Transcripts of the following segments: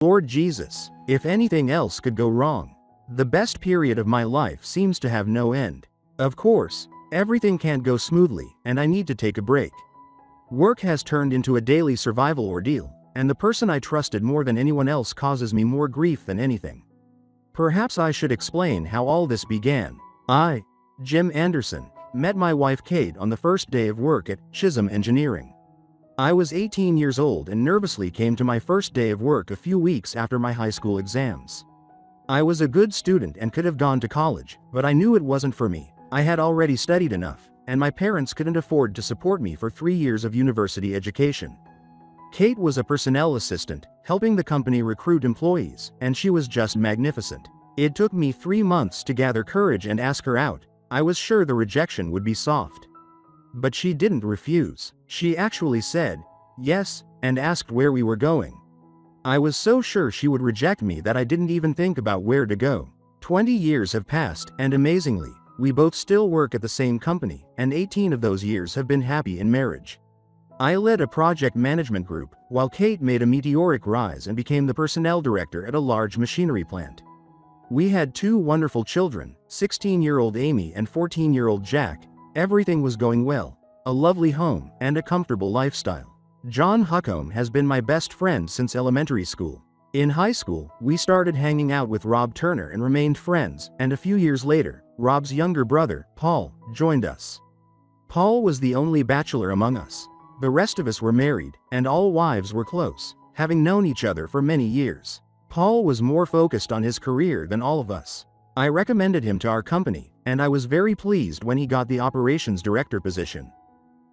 Lord Jesus, if anything else could go wrong. The best period of my life seems to have no end. Of course, everything can't go smoothly, and I need to take a break. Work has turned into a daily survival ordeal, and the person I trusted more than anyone else causes me more grief than anything. Perhaps I should explain how all this began. I, Jim Anderson, met my wife Kate on the first day of work at Chisholm Engineering. I was 18 years old and nervously came to my first day of work a few weeks after my high school exams. I was a good student and could have gone to college, but I knew it wasn't for me. I had already studied enough, and my parents couldn't afford to support me for 3 years of university education. Kate was a personnel assistant, helping the company recruit employees, and she was just magnificent. It took me 3 months to gather courage and ask her out. I was sure the rejection would be soft. But she didn't refuse. She actually said yes, and asked where we were going. I was so sure she would reject me that I didn't even think about where to go. 20 years have passed, and amazingly, we both still work at the same company, and 18 of those years have been happy in marriage. I led a project management group, while Kate made a meteoric rise and became the personnel director at a large machinery plant. We had 2 wonderful children, 16-year-old Amy and 14-year-old Jack. Everything was going well. A lovely home, and a comfortable lifestyle. John Hucombe has been my best friend since elementary school. In high school, we started hanging out with Rob Turner and remained friends, and a few years later, Rob's younger brother, Paul, joined us. Paul was the only bachelor among us. The rest of us were married, and all wives were close, having known each other for many years. Paul was more focused on his career than all of us. I recommended him to our company, and I was very pleased when he got the operations director position.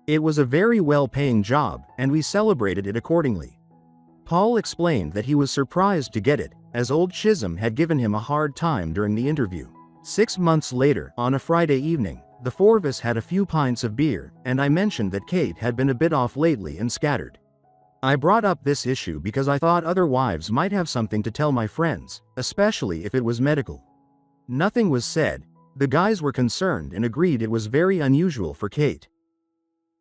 It was a very well-paying job, and we celebrated it accordingly. Paul explained that he was surprised to get it, as old Chisholm had given him a hard time during the interview. 6 months later, on a Friday evening, the 4 of us had a few pints of beer, and I mentioned that Kate had been a bit off lately and scattered. I brought up this issue because I thought other wives might have something to tell my friends, especially if it was medical. Nothing was said. The guys were concerned and agreed it was very unusual for Kate.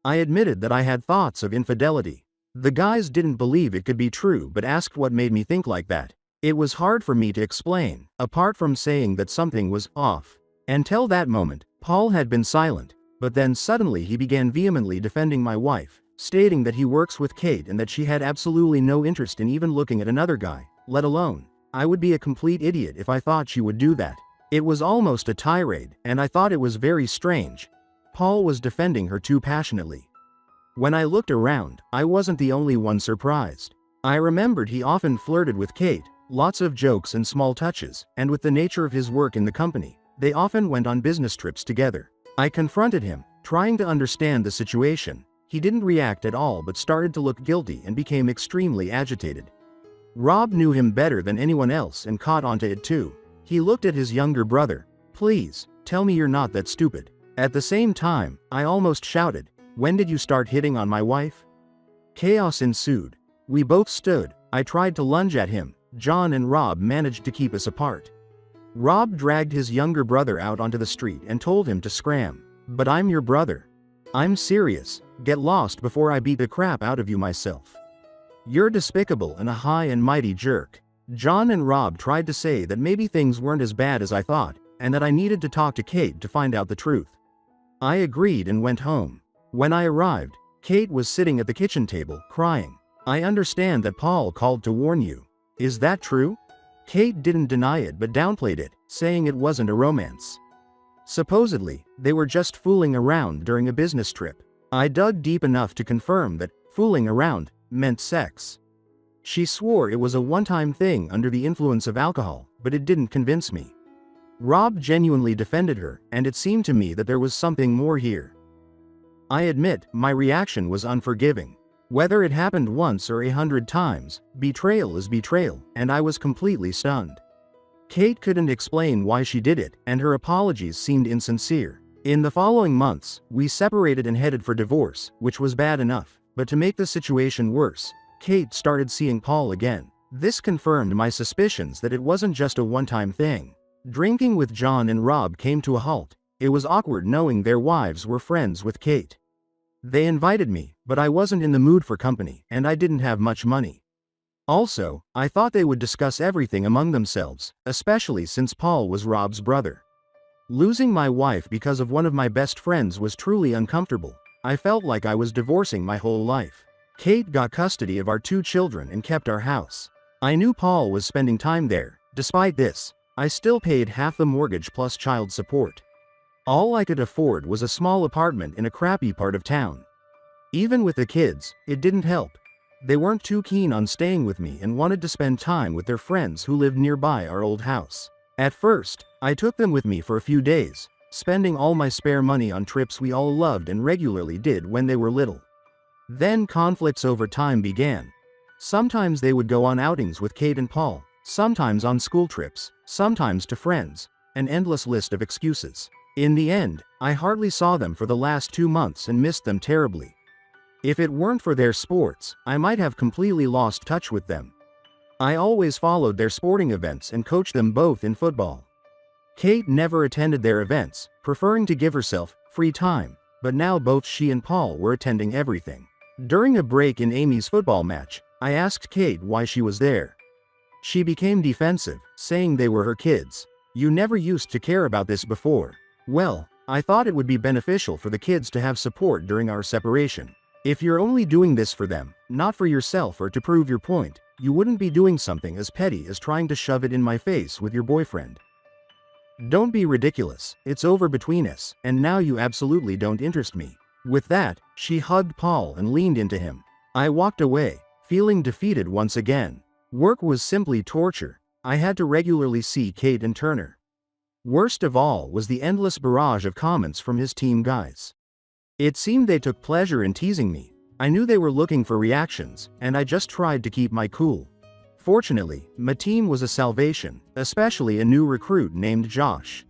I admitted that I had thoughts of infidelity. The guys didn't believe it could be true but asked what made me think like that. It was hard for me to explain, apart from saying that something was off. Until that moment, Paul had been silent, but then suddenly he began vehemently defending my wife, stating that he works with Kate and that she had absolutely no interest in even looking at another guy, let alone. I would be a complete idiot if I thought she would do that. It was almost a tirade, and I thought it was very strange. Paul was defending her too passionately. When I looked around, I wasn't the only one surprised. I remembered he often flirted with Kate, lots of jokes and small touches, and with the nature of his work in the company, they often went on business trips together. I confronted him, trying to understand the situation. He didn't react at all but started to look guilty and became extremely agitated. Rob knew him better than anyone else and caught onto it too. He looked at his younger brother. "Please, tell me you're not that stupid." At the same time, I almost shouted, "When did you start hitting on my wife?" Chaos ensued. We both stood. I tried to lunge at him. John and Rob managed to keep us apart. Rob dragged his younger brother out onto the street and told him to scram. "But I'm your brother. I'm serious. Get lost before I beat the crap out of you myself. You're despicable and a high and mighty jerk." John and Rob tried to say that maybe things weren't as bad as I thought, and that I needed to talk to Kate to find out the truth. I agreed and went home. When I arrived, Kate was sitting at the kitchen table, crying. "I understand that Paul called to warn you. Is that true?" Kate didn't deny it but downplayed it, saying it wasn't a romance. Supposedly, they were just fooling around during a business trip. I dug deep enough to confirm that fooling around meant sex. She swore it was a one-time thing under the influence of alcohol, but it didn't convince me. Rob genuinely defended her, and it seemed to me that there was something more here. I admit, my reaction was unforgiving. Whether it happened once or 100 times, betrayal is betrayal, and I was completely stunned. Kate couldn't explain why she did it, and her apologies seemed insincere. In the following months, we separated and headed for divorce, which was bad enough, but to make the situation worse, Kate started seeing Paul again. This confirmed my suspicions that it wasn't just a one-time thing. Drinking with John and Rob came to a halt. It was awkward knowing their wives were friends with Kate. They invited me, but I wasn't in the mood for company, and I didn't have much money. Also, I thought they would discuss everything among themselves, especially since Paul was Rob's brother. Losing my wife because of one of my best friends was truly uncomfortable. I felt like I was divorcing my whole life. Kate got custody of our 2 children and kept our house. I knew Paul was spending time there. Despite this, I still paid half the mortgage plus child support. All I could afford was a small apartment in a crappy part of town. Even with the kids, it didn't help. They weren't too keen on staying with me and wanted to spend time with their friends who lived nearby our old house. At first, I took them with me for a few days, spending all my spare money on trips we all loved and regularly did when they were little. Then conflicts over time began. Sometimes they would go on outings with Kate and Paul, sometimes on school trips, sometimes to friends, an endless list of excuses. In the end, I hardly saw them for the last 2 months and missed them terribly. If it weren't for their sports, I might have completely lost touch with them. I always followed their sporting events and coached them both in football. Kate never attended their events, preferring to give herself free time, but now both she and Paul were attending everything. During a break in Amy's football match, I asked Kate why she was there. She became defensive, saying they were her kids. "You never used to care about this before." Well, I thought it would be beneficial for the kids to have support during our separation. If you're only doing this for them, not for yourself or to prove your point, you wouldn't be doing something as petty as trying to shove it in my face with your boyfriend. Don't be ridiculous, it's over between us, and now you absolutely don't interest me. With that, she hugged Paul and leaned into him. I walked away, feeling defeated once again. Work was simply torture. I had to regularly see Kate and Turner. Worst of all was the endless barrage of comments from his team guys. It seemed they took pleasure in teasing me. I knew they were looking for reactions, and I just tried to keep my cool. Fortunately, my team was a salvation, especially a new recruit named Josh.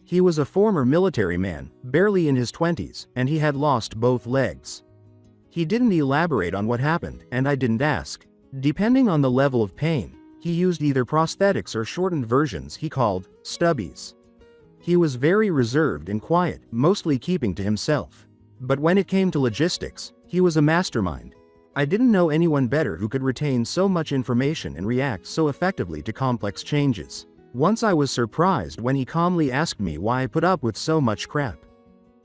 He was a former military man, barely in his 20s, and he had lost both legs. He didn't elaborate on what happened, and I didn't ask. Depending on the level of pain, he used either prosthetics or shortened versions he called stubbies. He was very reserved and quiet, mostly keeping to himself. But when it came to logistics, he was a mastermind. I didn't know anyone better who could retain so much information and react so effectively to complex changes. Once I was surprised when he calmly asked me why I put up with so much crap.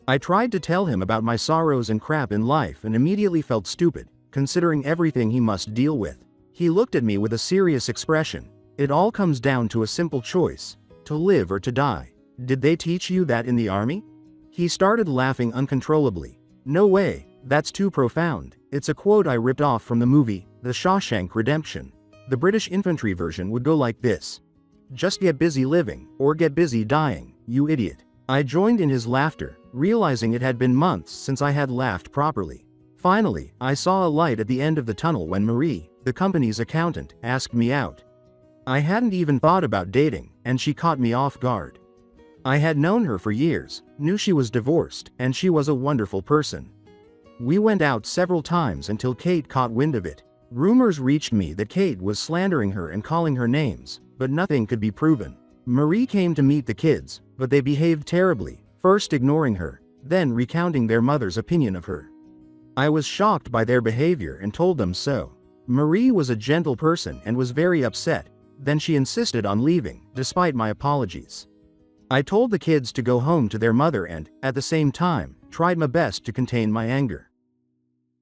I tried to tell him about my sorrows and crap in life and immediately felt stupid, considering everything he must deal with. He looked at me with a serious expression. "It all comes down to a simple choice, to live or to die. Did they teach you that in the army?" He started laughing uncontrollably. "No way, that's too profound." It's a quote I ripped off from the movie, The Shawshank Redemption. The British infantry version would go like this: "Just get busy living, or get busy dying, you idiot." I joined in his laughter, realizing it had been months since I had laughed properly. Finally, I saw a light at the end of the tunnel when Marie, the company's accountant, asked me out. I hadn't even thought about dating, and she caught me off guard. I had known her for years, knew she was divorced, and she was a wonderful person. We went out several times until Kate caught wind of it. Rumors reached me that Kate was slandering her and calling her names, but nothing could be proven. Marie came to meet the kids, but they behaved terribly, first ignoring her, then recounting their mother's opinion of her. I was shocked by their behavior and told them so. Marie was a gentle person and was very upset, then she insisted on leaving, despite my apologies. I told the kids to go home to their mother and, at the same time, tried my best to contain my anger.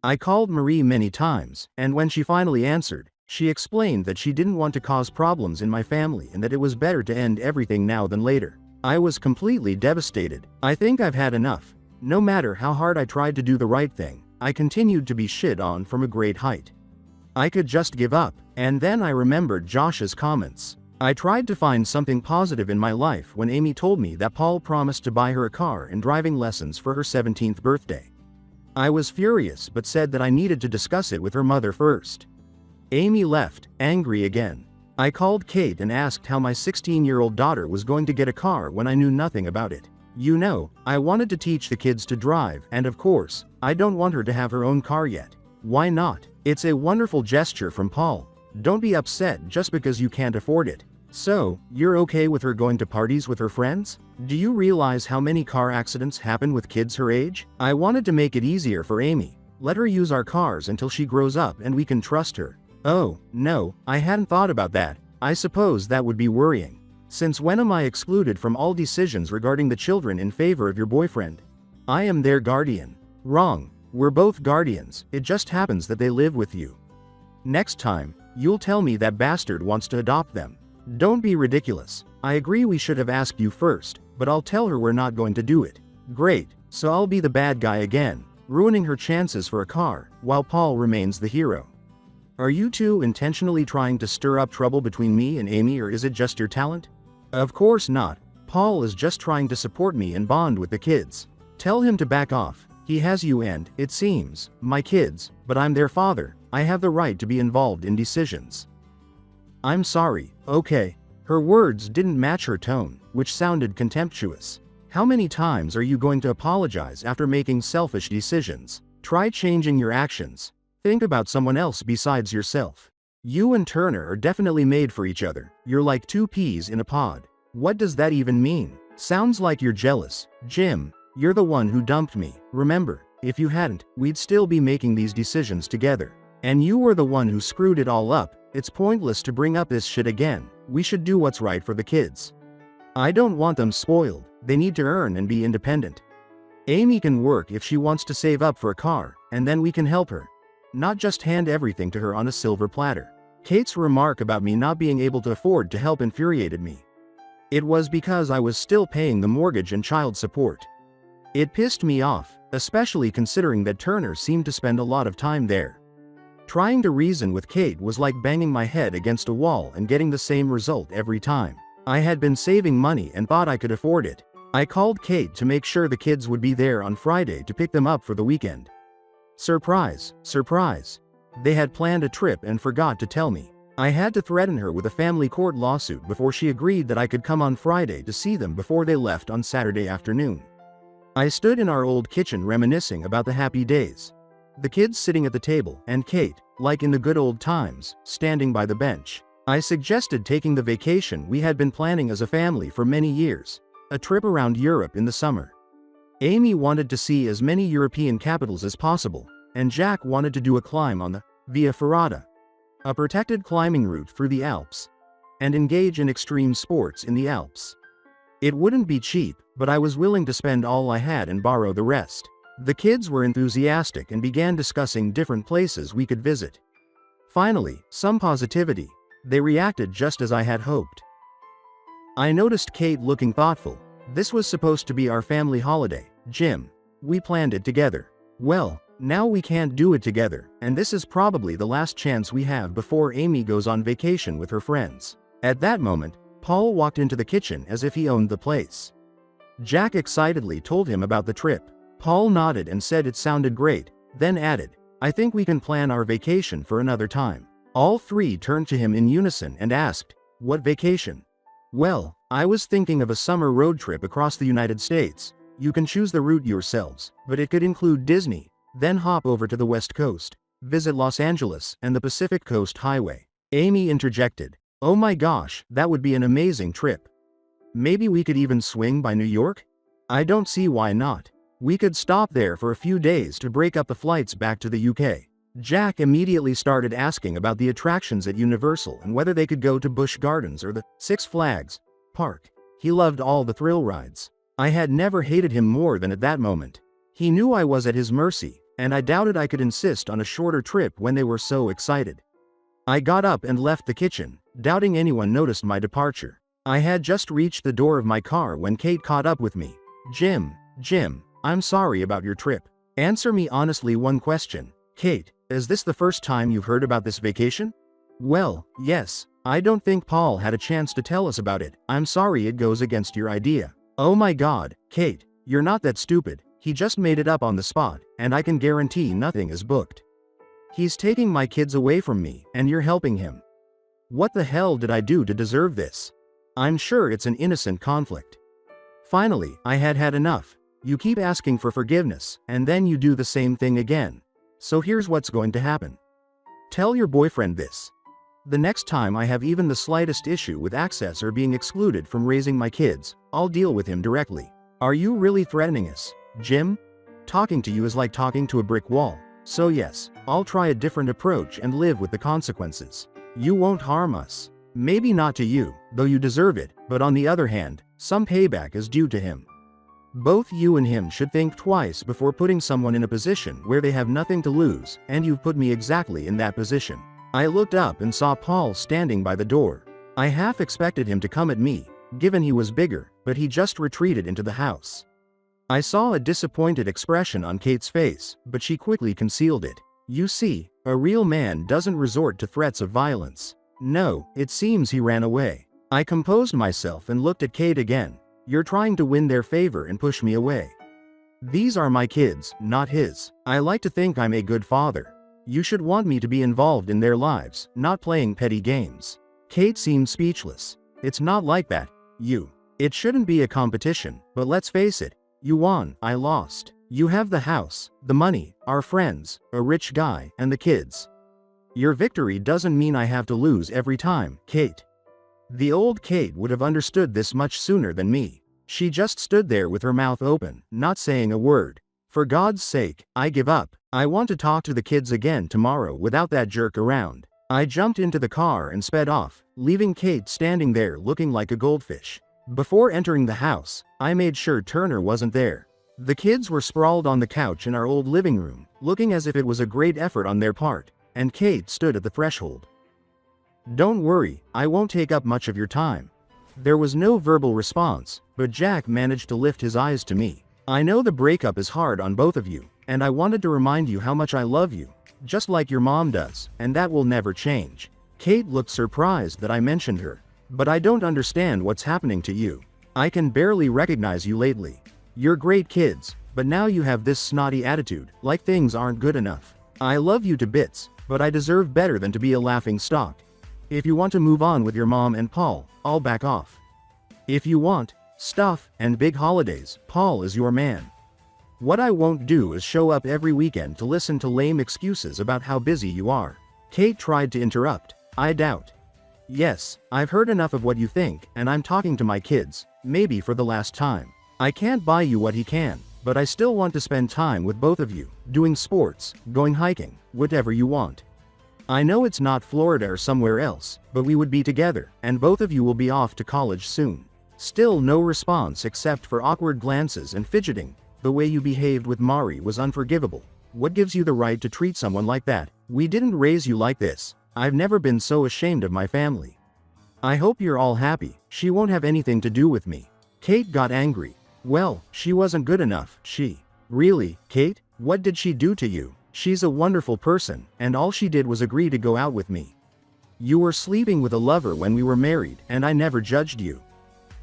I called Marie many times, and when she finally answered, she explained that she didn't want to cause problems in my family and that it was better to end everything now than later. I was completely devastated. I think I've had enough. No matter how hard I tried to do the right thing, I continued to be shit on from a great height. I could just give up, and then I remembered Josh's comments. I tried to find something positive in my life when Amy told me that Paul promised to buy her a car and driving lessons for her 17th birthday. I was furious but said that I needed to discuss it with her mother first. Amy left, angry again. I called Kate and asked how my 16-year-old daughter was going to get a car when I knew nothing about it. You know, I wanted to teach the kids to drive, and of course, I don't want her to have her own car yet. Why not? It's a wonderful gesture from Paul. Don't be upset just because you can't afford it. So, you're okay with her going to parties with her friends? Do you realize how many car accidents happen with kids her age? I wanted to make it easier for Amy. Let her use our cars until she grows up and we can trust her. Oh, no, I hadn't thought about that. I suppose that would be worrying. Since when am I excluded from all decisions regarding the children in favor of your boyfriend? I am their guardian. Wrong. We're both guardians, it just happens that they live with you. Next time, you'll tell me that bastard wants to adopt them. Don't be ridiculous. I agree we should have asked you first, but I'll tell her we're not going to do it. Great, so I'll be the bad guy again, ruining her chances for a car, while Paul remains the hero. Are you two intentionally trying to stir up trouble between me and Amy, or is it just your talent? Of course not. Paul is just trying to support me and bond with the kids. Tell him to back off. He has you and, it seems, my kids, but I'm their father. I have the right to be involved in decisions. I'm sorry, okay. Her words didn't match her tone, which sounded contemptuous. How many times are you going to apologize after making selfish decisions? Try changing your actions. Think about someone else besides yourself. You and Turner are definitely made for each other. You're like two peas in a pod. What does that even mean? Sounds like you're jealous. Jim, you're the one who dumped me. Remember, if you hadn't, we'd still be making these decisions together. And you were the one who screwed it all up. It's pointless to bring up this shit again. We should do what's right for the kids. I don't want them spoiled. They need to earn and be independent. Amy can work if she wants to save up for a car, and then we can help her. Not just hand everything to her on a silver platter. Kate's remark about me not being able to afford to help infuriated me. It was because I was still paying the mortgage and child support. It pissed me off, especially considering that Turner seemed to spend a lot of time there. Trying to reason with Kate was like banging my head against a wall and getting the same result every time. I had been saving money and thought I could afford it. I called Kate to make sure the kids would be there on Friday to pick them up for the weekend. Surprise, surprise. They had planned a trip and forgot to tell me. I had to threaten her with a family court lawsuit before she agreed that I could come on Friday to see them before they left on Saturday afternoon. I stood in our old kitchen reminiscing about the happy days. The kids sitting at the table, and Kate, like in the good old times, standing by the bench. I suggested taking the vacation we had been planning as a family for many years. A trip around Europe in the summer. Amy wanted to see as many European capitals as possible, and Jack wanted to do a climb on the Via Ferrata, a protected climbing route through the Alps, and engage in extreme sports in the Alps. It wouldn't be cheap, but I was willing to spend all I had and borrow the rest. The kids were enthusiastic and began discussing different places we could visit. Finally, some positivity. They reacted just as I had hoped. I noticed Kate looking thoughtful. This was supposed to be our family holiday, Jim. We planned it together. Well, now we can't do it together, and this is probably the last chance we have before Amy goes on vacation with her friends. At that moment, Paul walked into the kitchen as if he owned the place. Jack excitedly told him about the trip. Paul nodded and said it sounded great, then added, I think we can plan our vacation for another time. All three turned to him in unison and asked, what vacation? Well, I was thinking of a summer road trip across the United States. You can choose the route yourselves, but it could include Disney, then hop over to the West Coast, visit Los Angeles and the Pacific Coast Highway. Amy interjected, oh my gosh, that would be an amazing trip. Maybe we could even swing by New York? I don't see why not. We could stop there for a few days to break up the flights back to the UK. Jack immediately started asking about the attractions at Universal and whether they could go to Busch Gardens or the Six Flags park. He loved all the thrill rides. I had never hated him more than at that moment. He knew I was at his mercy, and I doubted I could insist on a shorter trip when they were so excited. I got up and left the kitchen, doubting anyone noticed my departure. I had just reached the door of my car when Kate caught up with me. Jim, I'm sorry about your trip. Answer me honestly one question. Kate, is this the first time you've heard about this vacation? Well, yes. I don't think Paul had a chance to tell us about it. I'm sorry it goes against your idea. Oh my God, Kate, you're not that stupid. He just made it up on the spot, and I can guarantee nothing is booked. He's taking my kids away from me, and you're helping him. What the hell did I do to deserve this? I'm sure it's an innocent conflict. Finally, I had had enough. You keep asking for forgiveness, and then you do the same thing again. So here's what's going to happen. Tell your boyfriend this. The next time I have even the slightest issue with access or being excluded from raising my kids, I'll deal with him directly. Are you really threatening us, Jim? Talking to you is like talking to a brick wall. So yes, I'll try a different approach and live with the consequences. You won't harm us. Maybe not to you, though you deserve it, but on the other hand, some payback is due to him. Both you and him should think twice before putting someone in a position where they have nothing to lose, and you've put me exactly in that position. I looked up and saw Paul standing by the door. I half expected him to come at me, given he was bigger, but he just retreated into the house. I saw a disappointed expression on Kate's face, but she quickly concealed it. You see, a real man doesn't resort to threats of violence. No, it seems he ran away. I composed myself and looked at Kate again. You're trying to win their favor and push me away. These are my kids, not his. I like to think I'm a good father. You should want me to be involved in their lives, not playing petty games. Kate seemed speechless. It's not like that. It shouldn't be a competition, but let's face it. You won, I lost. You have the house, the money, our friends, a rich guy, and the kids. Your victory doesn't mean I have to lose every time, Kate. The old Kate would have understood this much sooner than me. She just stood there with her mouth open, not saying a word. For God's sake, I give up. I want to talk to the kids again tomorrow without that jerk around. I jumped into the car and sped off, leaving Kate standing there looking like a goldfish. Before entering the house, I made sure Turner wasn't there. The kids were sprawled on the couch in our old living room, looking as if it was a great effort on their part, and Kate stood at the threshold. Don't worry, I won't take up much of your time. There was no verbal response, but Jack managed to lift his eyes to me. I know the breakup is hard on both of you, and I wanted to remind you how much I love you, just like your mom does, and that will never change. Kate looked surprised that I mentioned her. But I don't understand what's happening to you. I can barely recognize you lately. You're great kids, but now you have this snotty attitude, like things aren't good enough. I love you to bits, but I deserve better than to be a laughing stock. If you want to move on with your mom and Paul, I'll back off. If you want stuff and big holidays, Paul is your man. What I won't do is show up every weekend to listen to lame excuses about how busy you are. Kate tried to interrupt. I doubt. Yes, I've heard enough of what you think, and I'm talking to my kids, maybe for the last time. I can't buy you what he can, but I still want to spend time with both of you, doing sports, going hiking, whatever you want. I know it's not Florida or somewhere else, but we would be together, and both of you will be off to college soon. Still no response except for awkward glances and fidgeting. The way you behaved with Mari was unforgivable. What gives you the right to treat someone like that? We didn't raise you like this. I've never been so ashamed of my family. I hope you're all happy. She won't have anything to do with me. Kate got angry. Well, she wasn't good enough, Really, Kate? What did she do to you? She's a wonderful person, and all she did was agree to go out with me. You were sleeping with a lover when we were married, and I never judged you.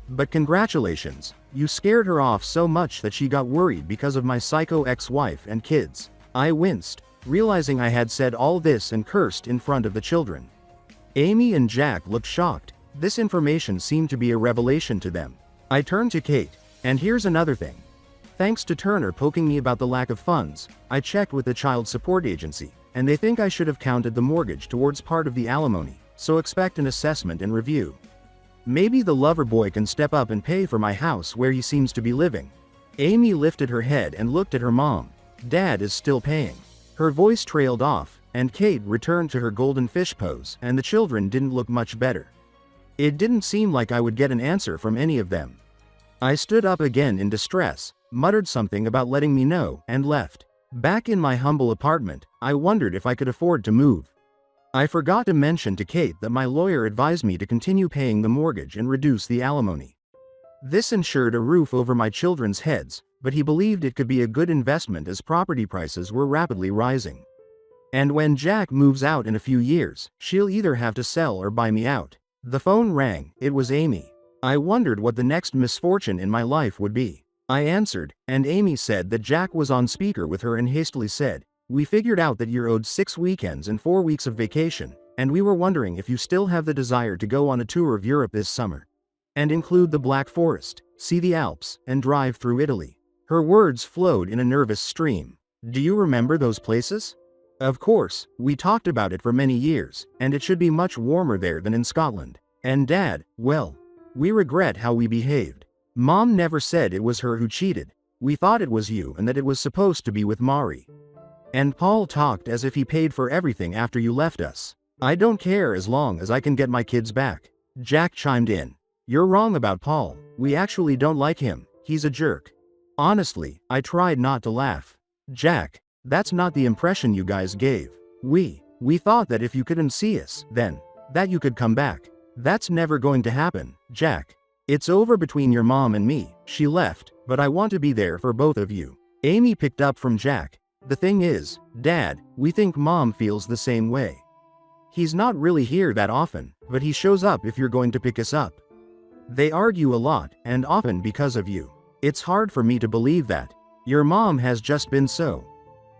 But congratulations, you scared her off so much that she got worried because of my psycho ex-wife and kids. I winced, realizing I had said all this and cursed in front of the children. Amy and Jack looked shocked. This information seemed to be a revelation to them. I turned to Kate. And here's another thing. Thanks to Turner poking me about the lack of funds, I checked with the child support agency, and they think I should have counted the mortgage towards part of the alimony, so expect an assessment and review. Maybe the lover boy can step up and pay for my house where he seems to be living. Amy lifted her head and looked at her mom. Dad is still paying. Her voice trailed off, and Kate returned to her golden fish pose, and the children didn't look much better. It didn't seem like I would get an answer from any of them. I stood up again in distress, muttered something about letting me know, and left. Back in my humble apartment, I wondered if I could afford to move. I forgot to mention to Kate that my lawyer advised me to continue paying the mortgage and reduce the alimony. This ensured a roof over my children's heads, but he believed it could be a good investment as property prices were rapidly rising. And when Jack moves out in a few years, she'll either have to sell or buy me out. The phone rang. It was Amy. I wondered what the next misfortune in my life would be. I answered, and Amy said that Jack was on speaker with her and hastily said, "We figured out that you're owed 6 weekends and 4 weeks of vacation, and we were wondering if you still have the desire to go on a tour of Europe this summer. And include the Black Forest, see the Alps, and drive through Italy." Her words flowed in a nervous stream. Do you remember those places? Of course, we talked about it for many years, and it should be much warmer there than in Scotland. And Dad, well, we regret how we behaved. Mom never said it was her who cheated. We thought it was you and that it was supposed to be with Mari. And Paul talked as if he paid for everything after you left us. I don't care as long as I can get my kids back. Jack chimed in. You're wrong about Paul. We actually don't like him. He's a jerk. Honestly, I tried not to laugh. Jack, that's not the impression you guys gave. We thought that if you couldn't see us, then, that you could come back. That's never going to happen, Jack. It's over between your mom and me. She left, but I want to be there for both of you. Amy picked up from Jack. The thing is, Dad, we think Mom feels the same way. He's not really here that often, but he shows up if you're going to pick us up. They argue a lot, and often because of you. It's hard for me to believe that. Your mom has just been so.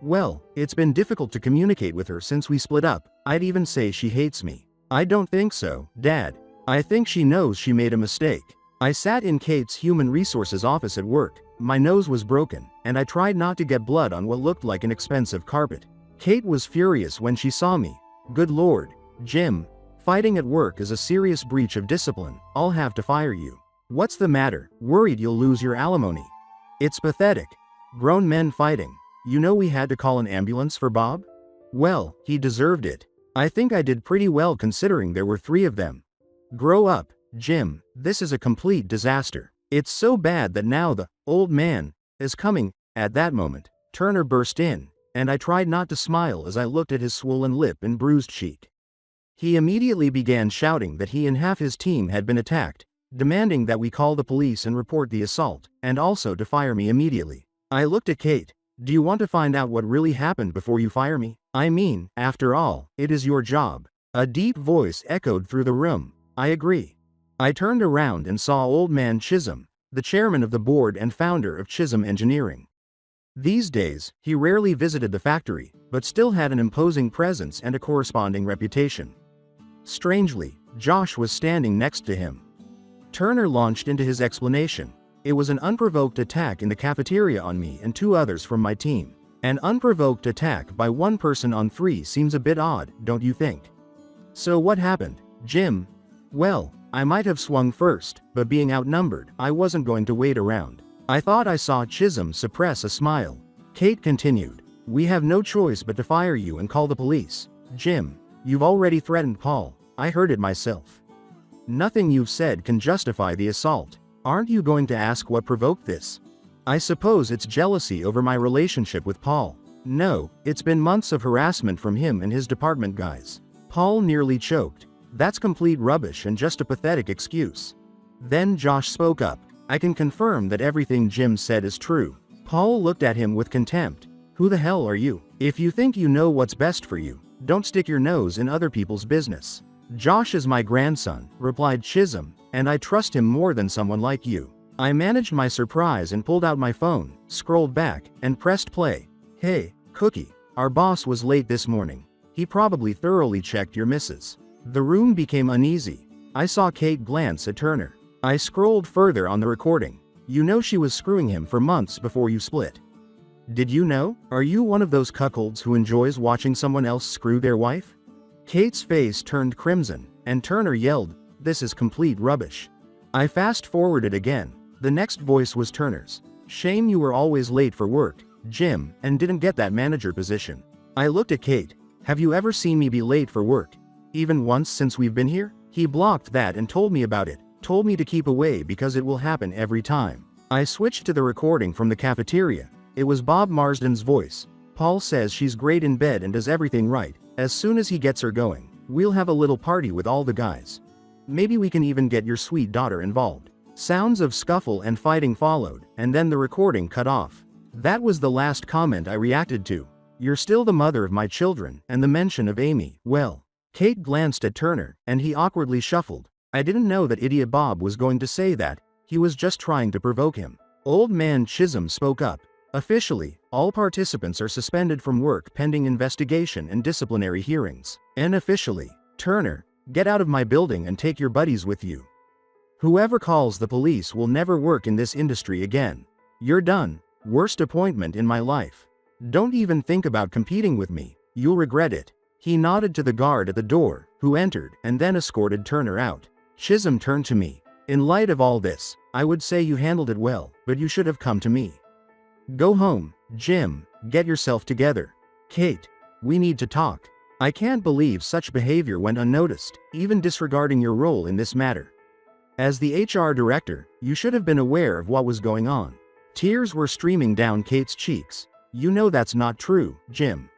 Well, it's been difficult to communicate with her since we split up. I'd even say she hates me. I don't think so, Dad. I think she knows she made a mistake. I sat in Kate's human resources office at work. My nose was broken, and I tried not to get blood on what looked like an expensive carpet. Kate was furious when she saw me. Good Lord, Jim. Fighting at work is a serious breach of discipline. I'll have to fire you. What's the matter? Worried you'll lose your alimony? It's pathetic. Grown men fighting. You know we had to call an ambulance for Bob? Well, he deserved it. I think I did pretty well considering there were 3 of them. Grow up, Jim. This is a complete disaster. It's so bad that now the old man is coming. At that moment, Turner burst in, and I tried not to smile as I looked at his swollen lip and bruised cheek. He immediately began shouting that he and half his team had been attacked, demanding that we call the police and report the assault, and also to fire me immediately. I looked at Kate. Do you want to find out what really happened before you fire me? I mean, after all, it is your job. A deep voice echoed through the room. I agree. I turned around and saw Old Man Chisholm, the chairman of the board and founder of Chisholm Engineering. These days, he rarely visited the factory, but still had an imposing presence and a corresponding reputation. Strangely, Josh was standing next to him. Turner launched into his explanation. It was an unprovoked attack in the cafeteria on me and 2 others from my team. An unprovoked attack by 1 person on 3 seems a bit odd, don't you think? So what happened, Jim? Well, I might have swung first, but being outnumbered, I wasn't going to wait around. I thought I saw Chisholm suppress a smile. Kate continued. We have no choice but to fire you and call the police. Jim, you've already threatened Paul. I heard it myself. Nothing you've said can justify the assault. Aren't you going to ask what provoked this? I suppose it's jealousy over my relationship with Paul. No, it's been months of harassment from him and his department guys. Paul nearly choked. That's complete rubbish and just a pathetic excuse. Then Josh spoke up. I can confirm that everything Jim said is true. Paul looked at him with contempt. Who the hell are you? If you think you know what's best for you, don't stick your nose in other people's business. Josh is my grandson, replied Chisholm, and I trust him more than someone like you. I managed my surprise and pulled out my phone, scrolled back, and pressed play. Hey, Cookie, our boss was late this morning. He probably thoroughly checked your missus. The room became uneasy. I saw Kate glance at Turner. I scrolled further on the recording. You know she was screwing him for months before you split. Did you know? Are you one of those cuckolds who enjoys watching someone else screw their wife? Kate's face turned crimson, and Turner yelled, This is complete rubbish. I fast-forwarded again. The next voice was Turner's. Shame you were always late for work, Jim, and didn't get that manager position. I looked at Kate. Have you ever seen me be late for work? Even once since we've been here? He blocked that and told me about it. Told me to keep away because it will happen every time. I switched to the recording from the cafeteria. It was Bob Marsden's voice. Paul says she's great in bed and does everything right. As soon as he gets her going, we'll have a little party with all the guys. Maybe we can even get your sweet daughter involved. Sounds of scuffle and fighting followed, and then the recording cut off. That was the last comment I reacted to. You're still the mother of my children, and the mention of Amy, well. Kate glanced at Turner, and he awkwardly shuffled. I didn't know that idiot Bob was going to say that. He was just trying to provoke him. Old Man Chisholm spoke up. Officially, all participants are suspended from work pending investigation and disciplinary hearings. Unofficially, Turner, get out of my building and take your buddies with you. Whoever calls the police will never work in this industry again. You're done. Worst appointment in my life. Don't even think about competing with me. You'll regret it. He nodded to the guard at the door, who entered and then escorted Turner out. Chisholm turned to me. In light of all this, I would say you handled it well, but you should have come to me. Go home, Jim, get yourself together. Kate, we need to talk. I can't believe such behavior went unnoticed, even disregarding your role in this matter. As the HR director, you should have been aware of what was going on. Tears were streaming down Kate's cheeks. You know that's not true, Jim.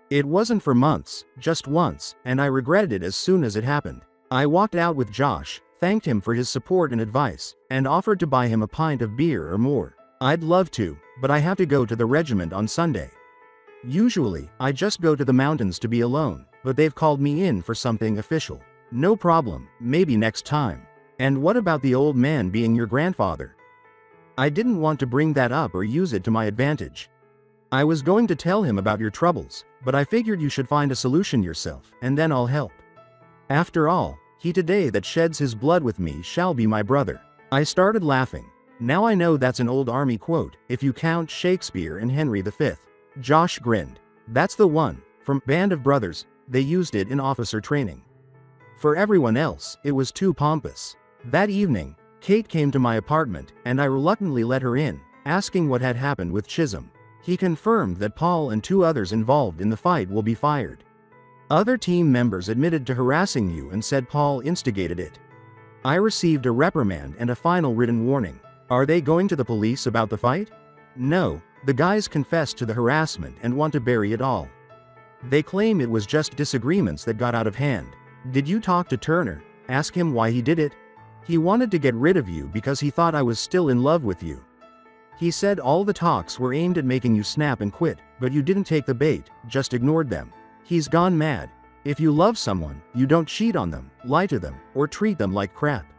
It wasn't for months, just once, and I regretted it as soon as it happened. I walked out with Josh, thanked him for his support and advice, and offered to buy him a pint of beer or more. I'd love to, but I have to go to the regiment on Sunday. Usually, I just go to the mountains to be alone, but they've called me in for something official. No problem, maybe next time. And what about the old man being your grandfather? I didn't want to bring that up or use it to my advantage. I was going to tell him about your troubles, but I figured you should find a solution yourself, and then I'll help. After all, he today that sheds his blood with me shall be my brother. I started laughing. Now I know that's an old army quote, if you count Shakespeare and Henry V. Josh grinned. That's the one, from Band of Brothers, they used it in officer training. For everyone else, it was too pompous. That evening, Kate came to my apartment, and I reluctantly let her in, asking what had happened with Chisholm. He confirmed that Paul and 2 others involved in the fight will be fired. Other team members admitted to harassing you and said Paul instigated it. I received a reprimand and a final written warning. Are they going to the police about the fight? No, the guys confessed to the harassment and want to bury it all. They claim it was just disagreements that got out of hand. Did you talk to Turner? Ask him why he did it? He wanted to get rid of you because he thought I was still in love with you. He said all the talks were aimed at making you snap and quit, but you didn't take the bait, just ignored them. He's gone mad. If you love someone, you don't cheat on them, lie to them, or treat them like crap.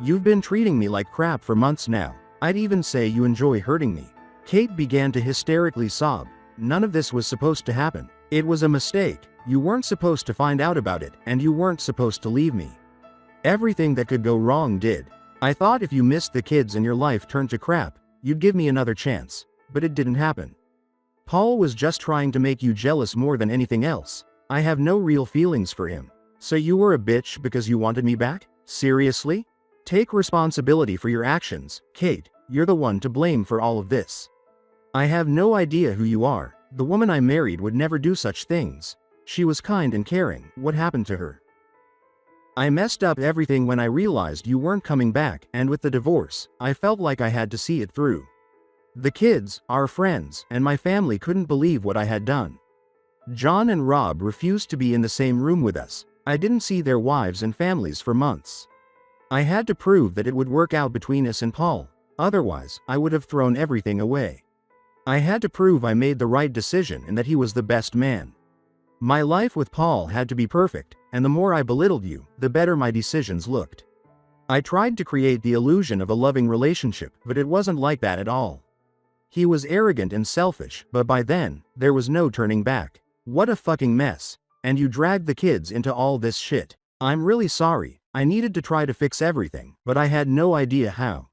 You've been treating me like crap for months now. I'd even say you enjoy hurting me. Kate began to hysterically sob. None of this was supposed to happen. It was a mistake. You weren't supposed to find out about it, and you weren't supposed to leave me. Everything that could go wrong did. I thought if you missed the kids and your life turned to crap, you'd give me another chance. But it didn't happen. Paul was just trying to make you jealous more than anything else. I have no real feelings for him. So you were a bitch because you wanted me back? Seriously? Take responsibility for your actions, Kate. You're the one to blame for all of this. I have no idea who you are. The woman I married would never do such things. She was kind and caring. What happened to her? I messed up everything when I realized you weren't coming back, and with the divorce, I felt like I had to see it through. The kids, our friends, and my family couldn't believe what I had done. John and Rob refused to be in the same room with us. I didn't see their wives and families for months. I had to prove that it would work out between us and Paul, otherwise, I would have thrown everything away. I had to prove I made the right decision and that he was the best man. My life with Paul had to be perfect, and the more I belittled you, the better my decisions looked. I tried to create the illusion of a loving relationship, but it wasn't like that at all. He was arrogant and selfish, but by then, there was no turning back. What a fucking mess. And you dragged the kids into all this shit. I'm really sorry. I needed to try to fix everything, but I had no idea how.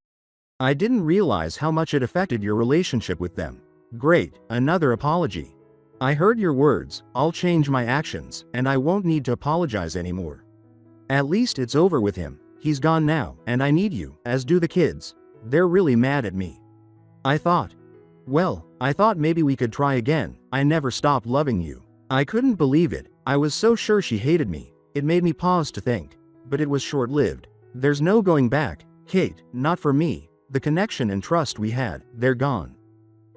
I didn't realize how much it affected your relationship with them. Great, another apology. I heard your words, I'll change my actions, and I won't need to apologize anymore. At least it's over with him. He's gone now, and I need you, as do the kids. They're really mad at me. I thought maybe we could try again. I never stopped loving you. I couldn't believe it. I was so sure she hated me. It made me pause to think. But it was short-lived. There's no going back, Kate, not for me. The connection and trust we had, they're gone.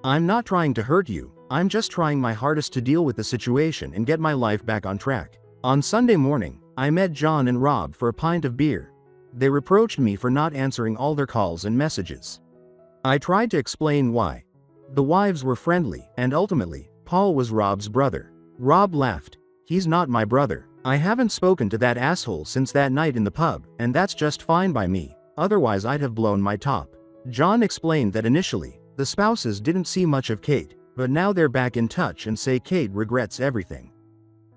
I'm not trying to hurt you. I'm just trying my hardest to deal with the situation and get my life back on track. On Sunday morning, I met John and Rob for a pint of beer. They reproached me for not answering all their calls and messages. I tried to explain why. The wives were friendly, and ultimately, Paul was Rob's brother. Rob laughed. He's not my brother. I haven't spoken to that asshole since that night in the pub, and that's just fine by me. Otherwise I'd have blown my top. John explained that initially, the spouses didn't see much of Kate, but now they're back in touch and say Kate regrets everything.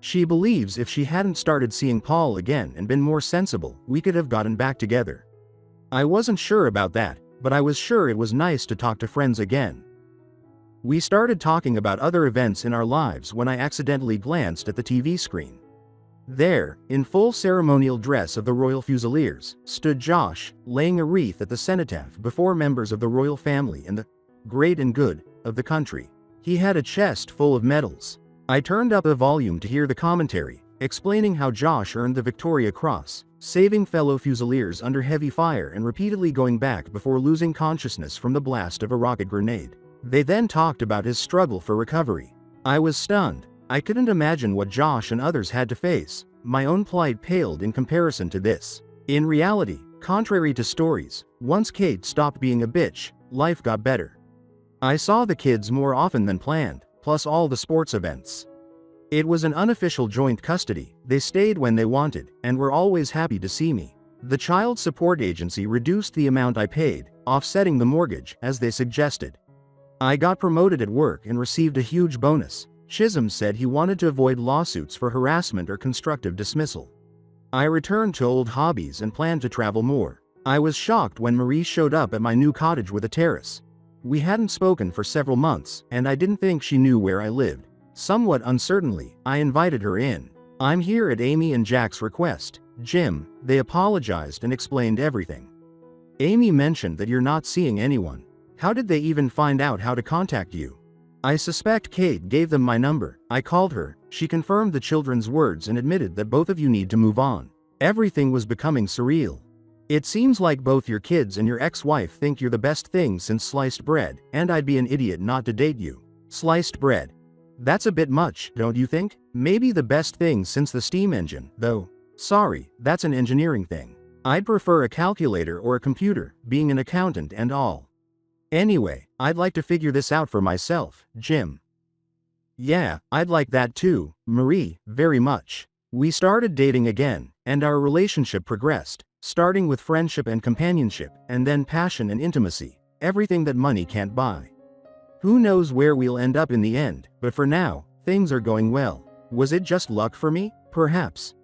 She believes if she hadn't started seeing Paul again and been more sensible, we could have gotten back together. I wasn't sure about that, but I was sure it was nice to talk to friends again. We started talking about other events in our lives when I accidentally glanced at the TV screen. There, in full ceremonial dress of the Royal Fusiliers, stood Josh, laying a wreath at the cenotaph before members of the royal family and the great and good of the country. He had a chest full of medals. I turned up the volume to hear the commentary, explaining how Josh earned the Victoria Cross, saving fellow Fusiliers under heavy fire and repeatedly going back before losing consciousness from the blast of a rocket grenade. They then talked about his struggle for recovery. I was stunned. I couldn't imagine what Josh and others had to face. My own plight paled in comparison to this. In reality, contrary to stories, once Kate stopped being a bitch, life got better. I saw the kids more often than planned, plus all the sports events. It was an unofficial joint custody. They stayed when they wanted, and were always happy to see me. The child support agency reduced the amount I paid, offsetting the mortgage, as they suggested. I got promoted at work and received a huge bonus. Chisholm said he wanted to avoid lawsuits for harassment or constructive dismissal. I returned to old hobbies and planned to travel more. I was shocked when Marie showed up at my new cottage with a terrace. We hadn't spoken for several months, and I didn't think she knew where I lived. Somewhat uncertainly, I invited her in. I'm here at Amy and Jack's request, Jim. They apologized and explained everything. Amy mentioned that you're not seeing anyone. How did they even find out how to contact you? I suspect Kate gave them my number. I called her. She confirmed the children's words and admitted that both of you need to move on. Everything was becoming surreal. It seems like both your kids and your ex-wife think you're the best thing since sliced bread, and I'd be an idiot not to date you. Sliced bread. That's a bit much, don't you think? Maybe the best thing since the steam engine, though. Sorry, that's an engineering thing. I'd prefer a calculator or a computer, being an accountant and all. Anyway, I'd like to figure this out for myself, Jim. Yeah, I'd like that too, Marie, very much. We started dating again, and our relationship progressed, starting with friendship and companionship, and then passion and intimacy, everything that money can't buy. Who knows where we'll end up in the end, but for now, things are going well. Was it just luck for me? Perhaps.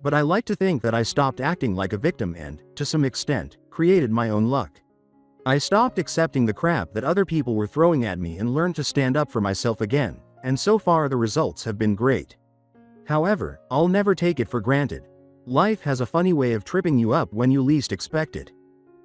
But I like to think that I stopped acting like a victim and, to some extent, created my own luck. I stopped accepting the crap that other people were throwing at me and learned to stand up for myself again, and so far the results have been great. However, I'll never take it for granted. Life has a funny way of tripping you up when you least expect it.